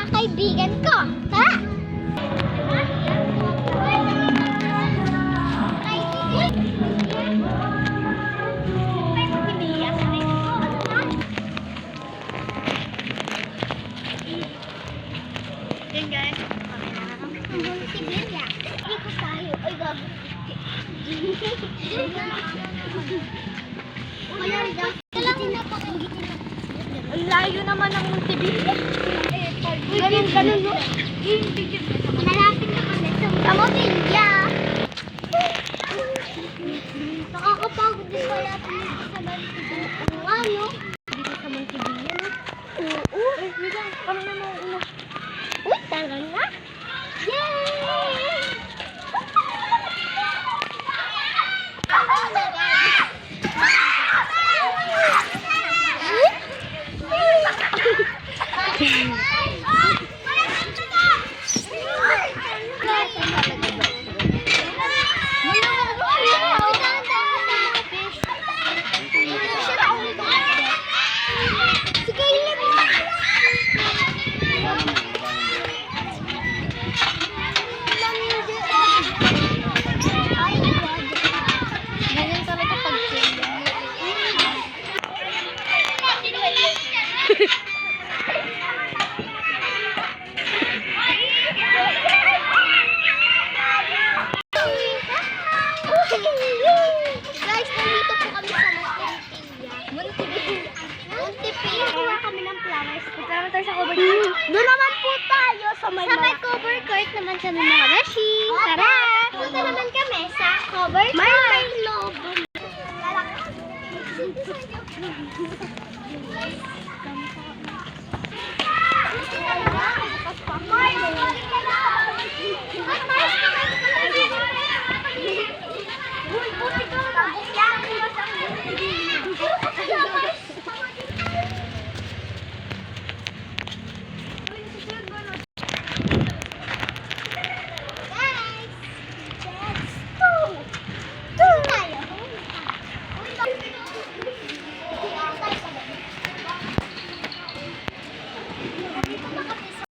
mga kaibigan ko. Tara! Yan guys. Sibilya. Ikot tayo. Ay, gabi. Ang layo naman ng Montebilla. Ganun, no? Malapit na kami sa Montebilla. Nakakapagod din kaya tumigil sa Montebilla. Ano? Dito sa Montebilla, no? Oo. Kami na mauuna. Uy, tara na. Yay! Ganyan talaga pag Guys, nandito po kami sa Montepilla. Kuha kami ng flowers. Punta tayo sa cover court. Doon naman po tayo sa may cover court naman kami mga beshi. Tara! Punta naman kami sa cover court. May logo.